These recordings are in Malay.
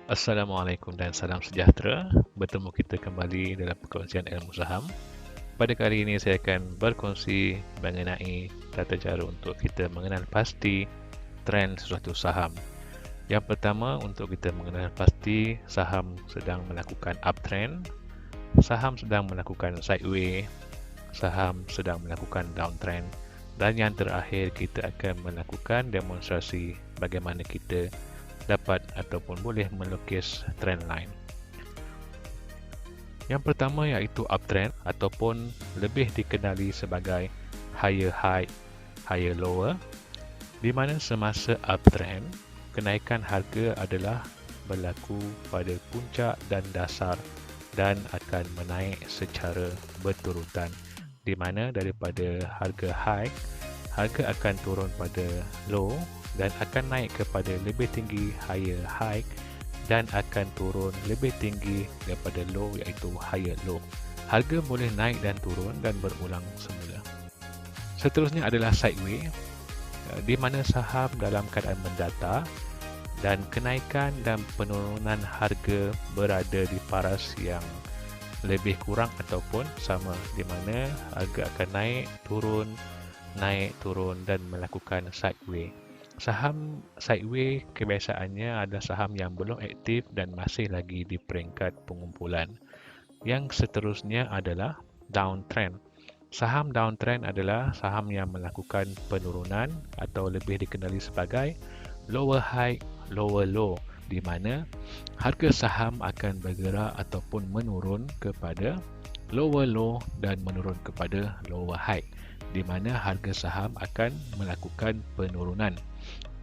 Assalamualaikum dan salam sejahtera. Bertemu kita kembali dalam perkongsian ilmu saham. Pada kali ini saya akan berkongsi mengenai tata cara untuk kita mengenal pasti trend sesuatu saham. Yang pertama, untuk kita mengenal pasti saham sedang melakukan uptrend, saham sedang melakukan sideway, saham sedang melakukan downtrend, dan yang terakhir kita akan melakukan demonstrasi bagaimana kita dapat ataupun boleh melukis trend line. Yang pertama iaitu uptrend ataupun lebih dikenali sebagai higher high, higher lower, di mana semasa uptrend, kenaikan harga adalah berlaku pada puncak dan dasar dan akan menaik secara berturutan, di mana daripada harga high, harga akan turun pada low dan akan naik kepada lebih tinggi higher high dan akan turun lebih tinggi daripada low iaitu higher low. Harga boleh naik dan turun dan berulang semula. Seterusnya adalah sideway, di mana saham dalam keadaan mendata dan kenaikan dan penurunan harga berada di paras yang lebih kurang ataupun sama, di mana harga akan naik turun dan melakukan sideway. Saham sideway kebiasaannya adalah saham yang belum aktif dan masih lagi di peringkat pengumpulan. Yang seterusnya adalah downtrend. Saham downtrend adalah saham yang melakukan penurunan atau lebih dikenali sebagai lower high, lower low, di mana harga saham akan bergerak ataupun menurun kepada lower low dan menurun kepada lower high, di mana harga saham akan melakukan penurunan.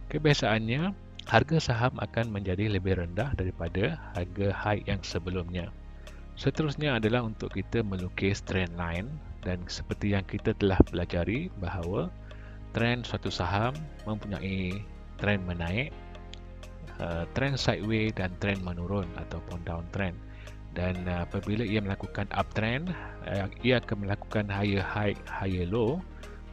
Kebiasaannya, harga saham akan menjadi lebih rendah daripada harga high yang sebelumnya. Seterusnya adalah untuk kita melukis trend line, dan seperti yang kita telah pelajari bahawa trend suatu saham mempunyai trend menaik, trend sideway dan trend menurun ataupun downtrend. Dan apabila ia melakukan uptrend, ia akan melakukan higher high, higher low.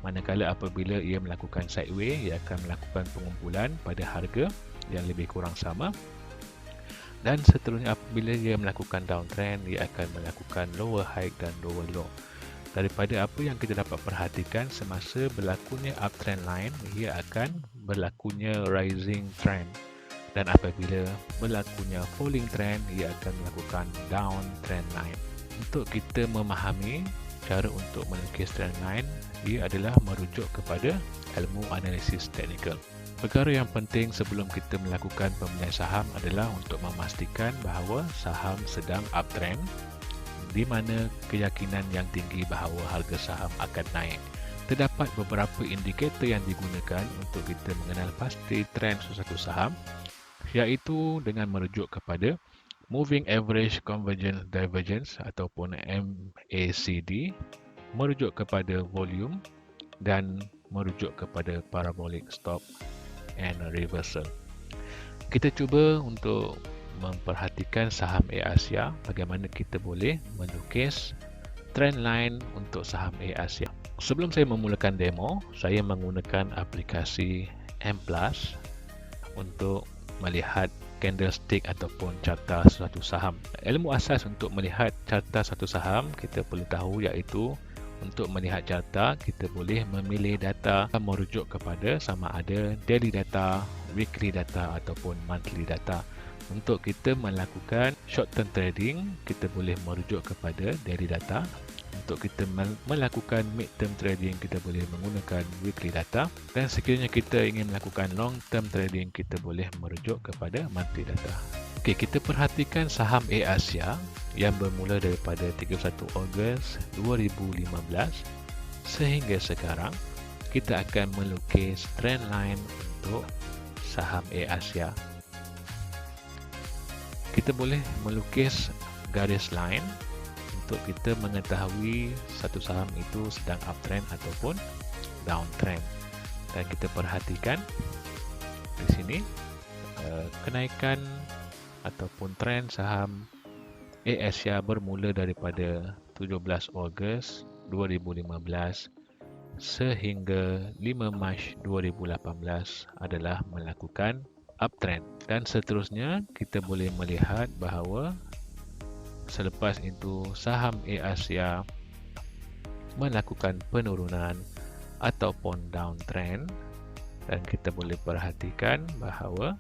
Manakala apabila ia melakukan sideway, ia akan melakukan pengumpulan pada harga yang lebih kurang sama. Dan seterusnya apabila ia melakukan downtrend, ia akan melakukan lower high dan lower low. Daripada apa yang kita dapat perhatikan, semasa berlakunya uptrend line, ia akan berlakunya rising trend. Dan apabila berlakunya falling trend, ia akan melakukan downtrend line. Untuk kita memahami cara untuk melukis trend line, ia adalah merujuk kepada ilmu analisis teknikal. Perkara yang penting sebelum kita melakukan pembelian saham adalah untuk memastikan bahawa saham sedang uptrend, di mana keyakinan yang tinggi bahawa harga saham akan naik. Terdapat beberapa indikator yang digunakan untuk kita mengenal pasti trend sesuatu saham, iaitu dengan merujuk kepada Moving Average Convergence Divergence ataupun MACD, merujuk kepada volume dan merujuk kepada parabolic stop and reversal. Kita cuba untuk memperhatikan saham Asia, bagaimana kita boleh melukis trend line untuk saham Asia. Sebelum saya memulakan demo, saya menggunakan aplikasi M+ untuk melihat candlestick ataupun carta suatu saham. Ilmu asas untuk melihat carta satu saham kita perlu tahu iaitu untuk melihat carta kita boleh memilih data merujuk kepada sama ada daily data, weekly data ataupun monthly data. Untuk kita melakukan short term trading kita boleh merujuk kepada daily data. Untuk kita melakukan mid term trading kita boleh menggunakan weekly data, dan sekiranya kita ingin melakukan long term trading kita boleh merujuk kepada monthly data. Okey, kita perhatikan saham Asia yang bermula daripada 31 Ogos 2015 sehingga sekarang. Kita akan melukis trend line untuk saham Asia. Kita boleh melukis garis line untuk kita mengetahui satu saham itu sedang uptrend ataupun downtrend. Dan kita perhatikan di sini kenaikan ataupun trend saham Asia bermula daripada 17 Ogos 2015 sehingga 5 Mac 2018 adalah melakukan uptrend. Dan seterusnya, kita boleh melihat bahawa selepas itu saham Asia melakukan penurunan ataupun downtrend, dan kita boleh perhatikan bahawa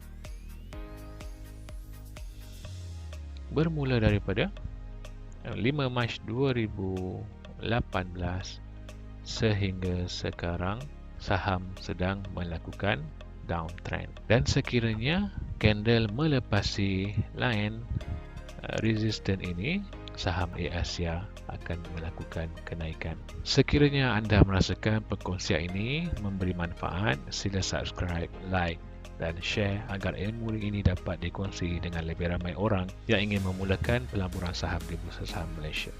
bermula daripada 5 Mac 2018 sehingga sekarang saham sedang melakukan downtrend, dan sekiranya candle melepasi line resistance ini, saham Asia akan melakukan kenaikan. Sekiranya anda merasakan perkongsian ini memberi manfaat, sila subscribe, like dan share agar ilmu ini dapat dikongsi dengan lebih ramai orang yang ingin memulakan pelaburan saham di Bursa Saham Malaysia.